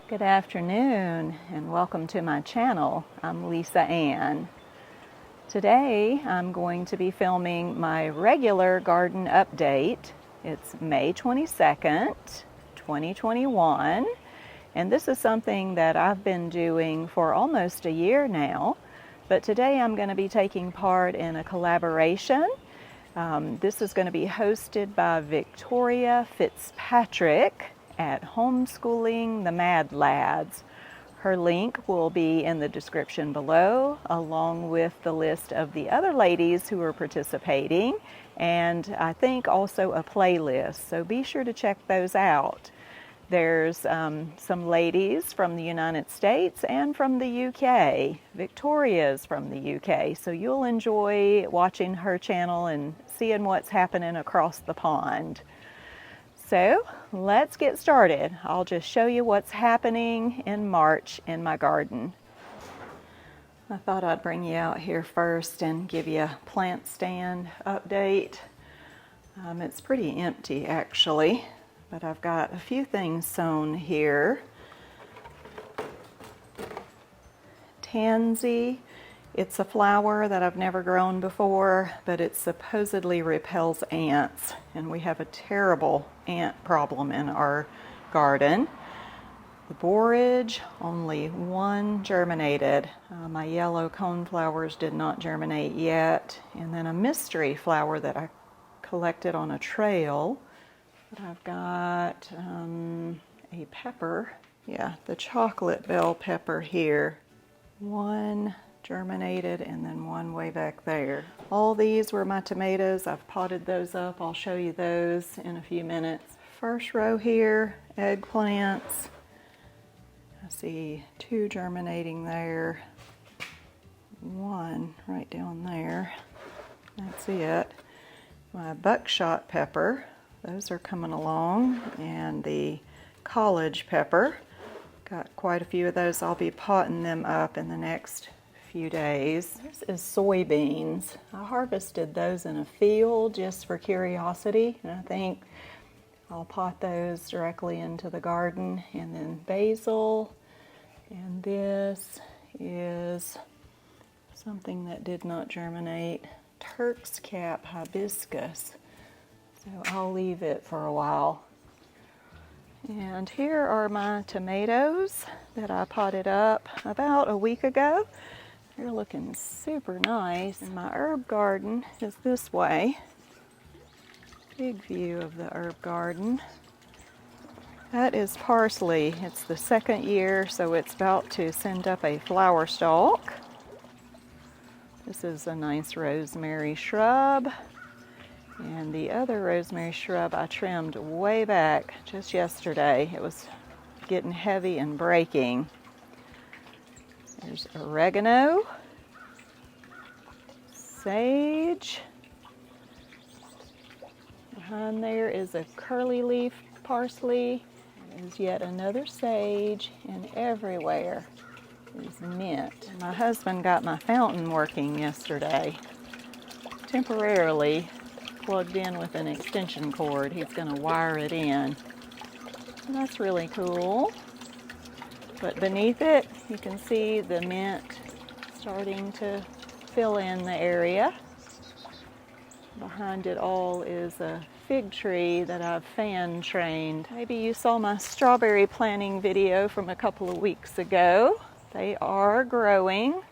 Good afternoon and welcome to my channel. I'm Lisa Ann. Today I'm going to be filming my regular garden update. It's May 22nd, 2021, and this is something that I've been doing for almost a year now, but today I'm going to be taking part in a collaboration. This is going to be hosted by Victoria Fitzpatrick at Homeschooling the Mad Lads. Her link will be in the description below, along with the list of the other ladies who are participating, and I think also a playlist, so be sure to check those out. There's some ladies from the United States and from the UK. Victoria's from the UK, so you'll enjoy watching her channel and seeing what's happening across the pond. So let's get started. I'll just show you what's happening in March in my garden. I thought I'd bring you out here first and give you a plant stand update. It's pretty empty actually, but I've got a few things sown here. Tansy. It's a flower that I've never grown before, but it supposedly repels ants, and we have a terrible ant problem in our garden. The borage, only one germinated. My yellow coneflowers did not germinate yet, and then a mystery flower that I collected on a trail. But I've got a pepper, the chocolate bell pepper here. One germinated and then one way back there. All these were my tomatoes. I've potted those up. I'll show you those in a few minutes. First row here, eggplants. I see two germinating there. One right down there. That's it. My buckshot pepper. Those are coming along. And the college pepper. Got quite a few of those. I'll be potting them up in the next few days. This is soybeans. I harvested those in a field just for curiosity, and I think I'll pot those directly into the garden. And then basil, and this is something that did not germinate, Turk's cap hibiscus, so I'll leave it for a while. And here are my tomatoes that I potted up about a week ago. They're looking super nice. And my herb garden is this way. Big view of the herb garden. That is parsley. It's the second year, so it's about to send up a flower stalk. This is a nice rosemary shrub. And the other rosemary shrub I trimmed way back just yesterday. It was getting heavy and breaking. There's oregano, sage. Behind there is a curly leaf parsley. There's yet another sage, and everywhere is mint. My husband got my fountain working yesterday, temporarily plugged in with an extension cord. He's going to wire it in. And that's really cool. But beneath it, you can see the mint starting to fill in the area. Behind it all is a fig tree that I've fan trained. Maybe you saw my strawberry planting video from a couple of weeks ago. They are growing.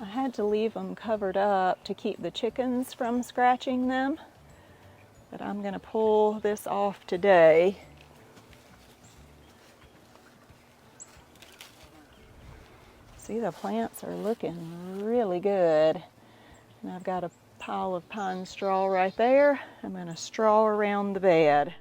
I had to leave them covered up to keep the chickens from scratching them, but I'm going to pull this off today. See, the plants are looking really good. And I've got a pile of pine straw right there. I'm going to straw around the bed.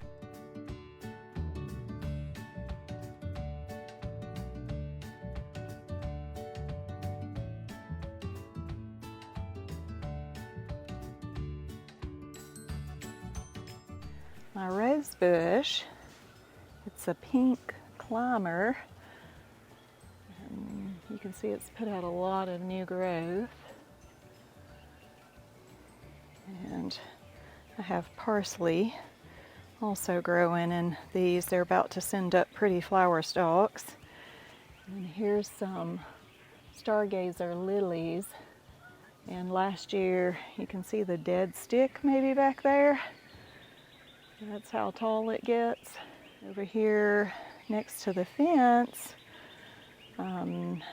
My rose bush, it's a pink climber. And you can see it's put out a lot of new growth. And I have parsley also growing in these. They're about to send up pretty flower stalks. And here's some stargazer lilies. And last year, you can see the dead stick maybe back there. That's how tall it gets. Over here next to the fence,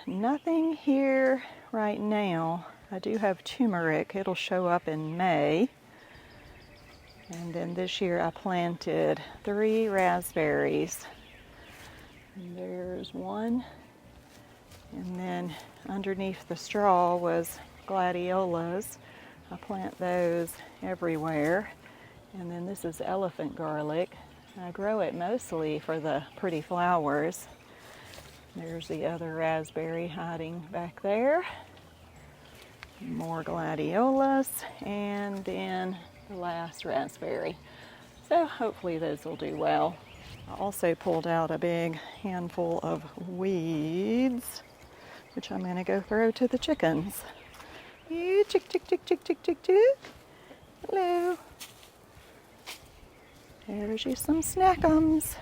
nothing here right now. I do have turmeric. It'll show up in May. And then this year I planted 3 raspberries. And there's one. And then underneath the straw was gladiolas. I plant those everywhere. And then this is elephant garlic. I grow it mostly for the pretty flowers. There's the other raspberry hiding back there. More gladiolas, and then the last raspberry. So hopefully those will do well. I also pulled out a big handful of weeds, which I'm going to go throw to the chickens. You chick, chick, chick, chick, chick, chick, chick. Hello. There's you some snackums.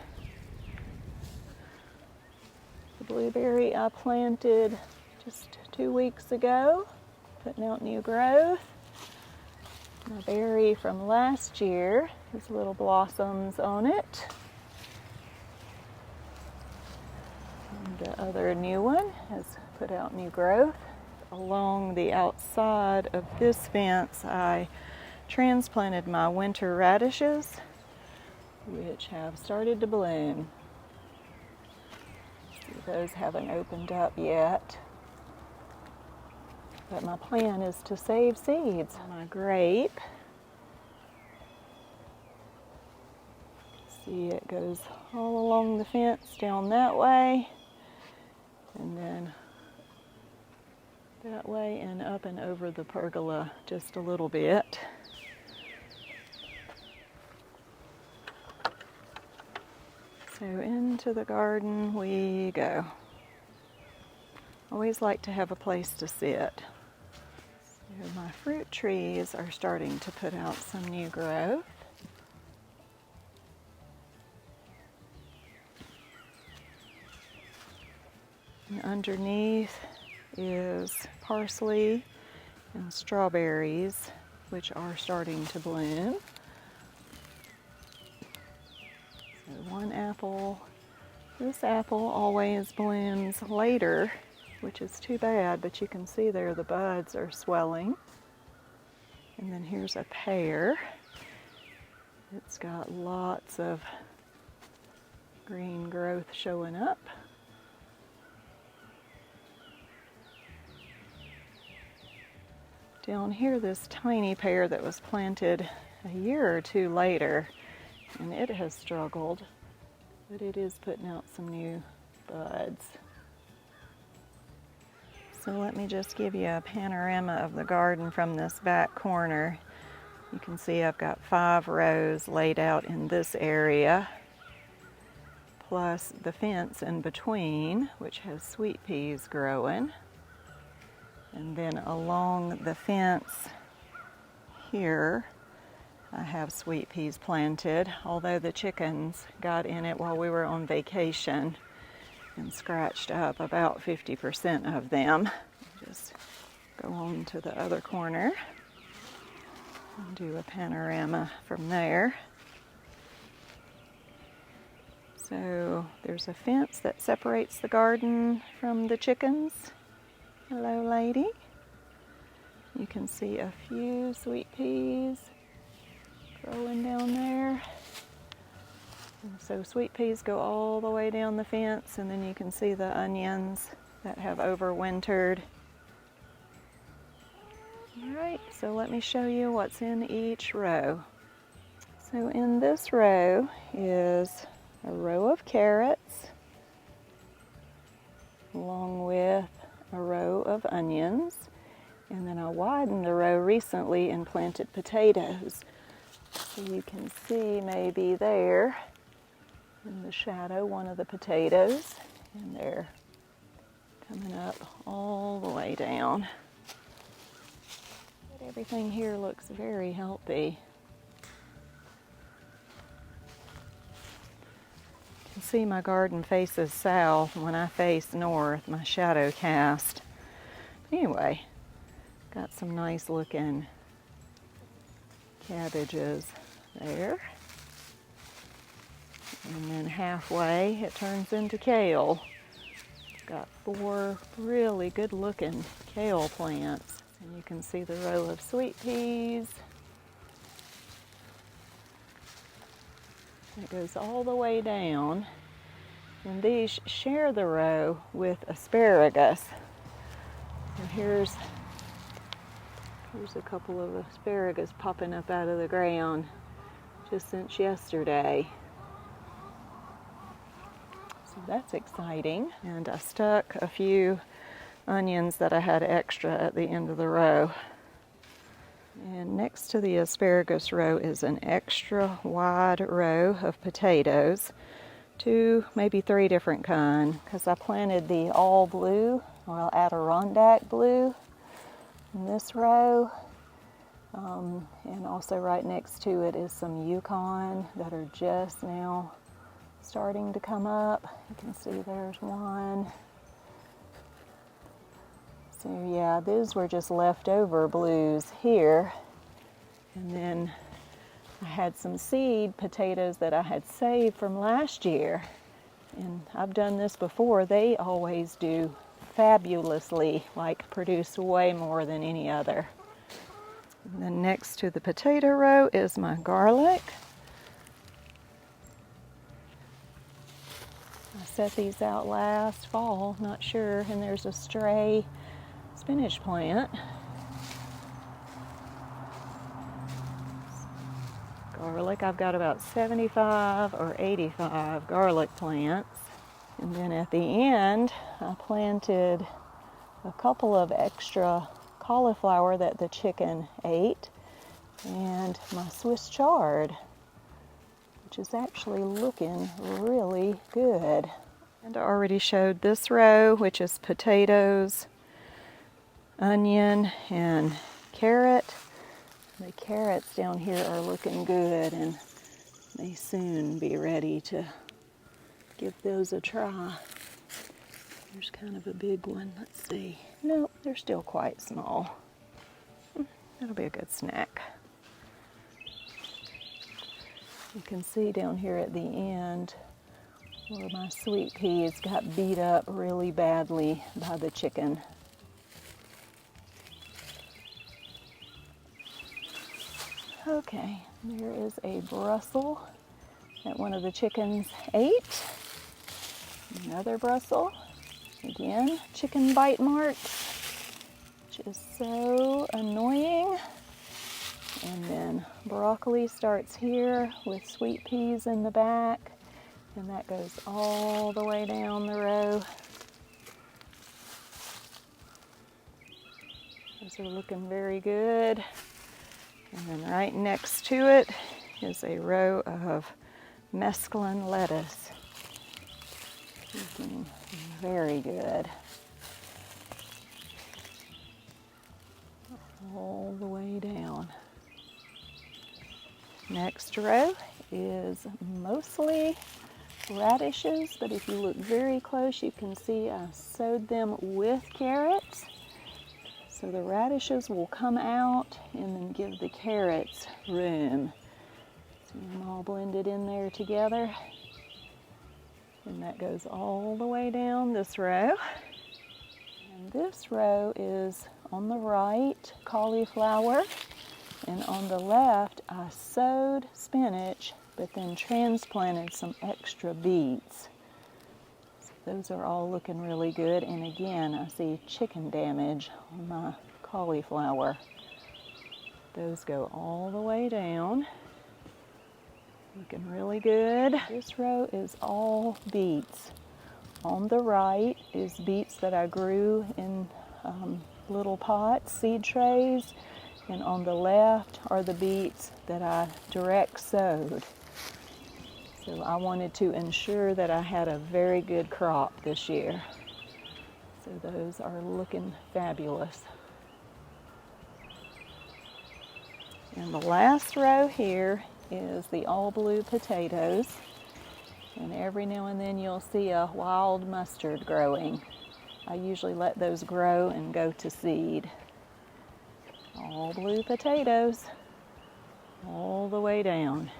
The blueberry I planted just 2 weeks ago, putting out new growth. My berry from last year has little blossoms on it. And the other new one has put out new growth. Along the outside of this fence, I transplanted my winter radishes, which have started to bloom. See, those haven't opened up yet. But my plan is to save seeds. My grape, see, it goes all along the fence down that way, and then that way and up and over the pergola just a little bit. So into the garden we go. Always like to have a place to sit. So my fruit trees are starting to put out some new growth. And underneath is parsley and strawberries, which are starting to bloom. So one apple. This apple always blooms later, which is too bad, but you can see there the buds are swelling. And then here's a pear. It's got lots of green growth showing up. Down here, this tiny pear that was planted a year or 2 later, and it has struggled, but it is putting out some new buds. So let me just give you a panorama of the garden from this back corner. You can see I've got 5 rows laid out in this area, plus the fence in between, which has sweet peas growing. And then along the fence here, I have sweet peas planted, although the chickens got in it while we were on vacation and scratched up about 50% of them. Just go on to the other corner and do a panorama from there. So there's a fence that separates the garden from the chickens. Hello, lady. You can see a few sweet peas growing down there. And so sweet peas go all the way down the fence, and then you can see the onions that have overwintered. All right, so let me show you what's in each row. So in this row is a row of carrots, along with a row of onions, and then I widened the row recently and planted potatoes. So you can see maybe there in the shadow one of the potatoes, and they're coming up all the way down. But everything here looks very healthy. see my garden faces south. When I face north, my shadow cast. Anyway, got some nice looking cabbages there. And then halfway it turns into kale. Got 4 really good looking kale plants. And you can see the row of sweet peas. It goes all the way down. And these share the row with asparagus. And here's a couple of asparagus popping up out of the ground just since yesterday. So that's exciting. And I stuck a few onions that I had extra at the end of the row. And next to the asparagus row is an extra wide row of potatoes. 2, maybe 3 different kinds, because I planted the all blue, or Adirondack blue, in this row. And also right next to it is some Yukon that are just now starting to come up. You can see there's one. So yeah, these were just leftover blues here. And then I had some seed potatoes that I had saved from last year. And I've done this before. They always do fabulously, like produce way more than any other. And then next to the potato row is my garlic. I set these out last fall, not sure, and there's a stray spinach plant. Garlic, I've got about 75 or 85 garlic plants. And then at the end, I planted a couple of extra cauliflower that the chicken ate, and my Swiss chard, which is actually looking really good. And I already showed this row, which is potatoes, onion, and carrot. The carrots down here are looking good and may soon be ready to give those a try. There's kind of a big one. Let's see. Nope, they're still quite small. That'll be a good snack. You can see down here at the end where my sweet peas got beat up really badly by the chicken. Okay, there is a Brussels that one of the chickens ate. Another Brussels. Again, chicken bite marks, which is so annoying. And then broccoli starts here with sweet peas in the back, and that goes all the way down the row. Those are looking very good. And then right next to it is a row of mesclun lettuce. Looking very good. All the way down. Next row is mostly radishes, but if you look very close, you can see I sowed them with carrots. So the radishes will come out and then give the carrots room. See them all blended in there together. And that goes all the way down this row. And this row is on the right, cauliflower. And on the left, I sowed spinach, but then transplanted some extra beets. So those are all looking really good. And again, I see chicken damage on my cauliflower. Those go all the way down. Looking really good. This row is all beets. On the right is beets that I grew in little pots, seed trays. And on the left are the beets that I direct sowed. So I wanted to ensure that I had a very good crop this year. So those are looking fabulous. And the last row here is the all blue potatoes. And every now and then you'll see a wild mustard growing. I usually let those grow and go to seed. All blue potatoes, all the way down.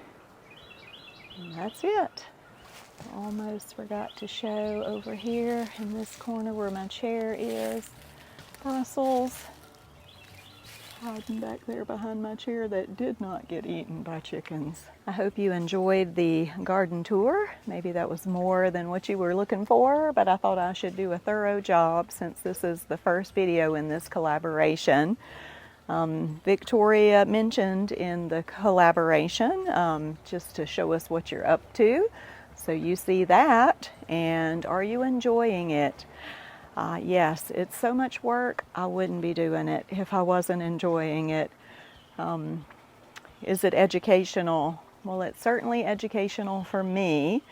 And that's it. Almost forgot to show over here in this corner where my chair is. Brussels hiding back there behind my chair that did not get eaten by chickens. I hope you enjoyed the garden tour. Maybe that was more than what you were looking for, but I thought I should do a thorough job since this is the first video in this collaboration. Victoria mentioned in the collaboration just to show us what you're up to. So you see that, and are you enjoying it? Yes, it's so much work. I wouldn't be doing it if I wasn't enjoying it. Is it educational? Well, it's certainly educational for me.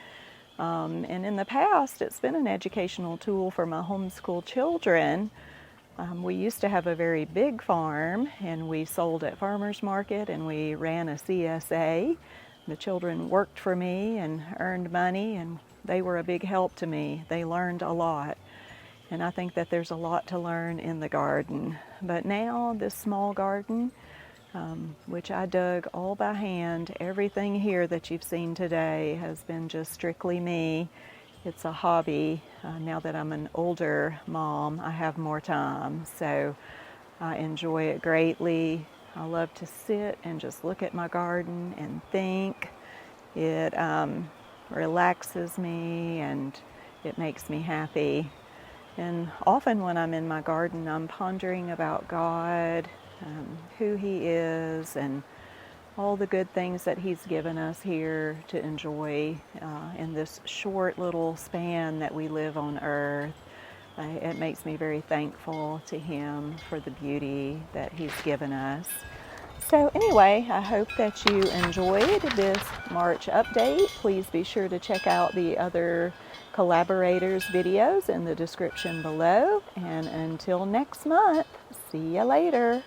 And in the past, it's been an educational tool for my homeschool children. We used to have a very big farm, and we sold at farmers market, and we ran a CSA. The children worked for me and earned money, and they were a big help to me. They learned a lot. And I think that there's a lot to learn in the garden. But now this small garden, which I dug all by hand, everything here that you've seen today has been just strictly me. It's a hobby. Now that I'm an older mom, I have more time. So I enjoy it greatly. I love to sit and just look at my garden and think. It relaxes me and it makes me happy. And often when I'm in my garden, I'm pondering about God, who He is, and all the good things that He's given us here to enjoy in this short little span that we live on earth. It makes me very thankful to Him for the beauty that He's given us. So anyway, I hope that you enjoyed this March update. Please be sure to check out the other collaborators videos in the description below. And until next month, see you later.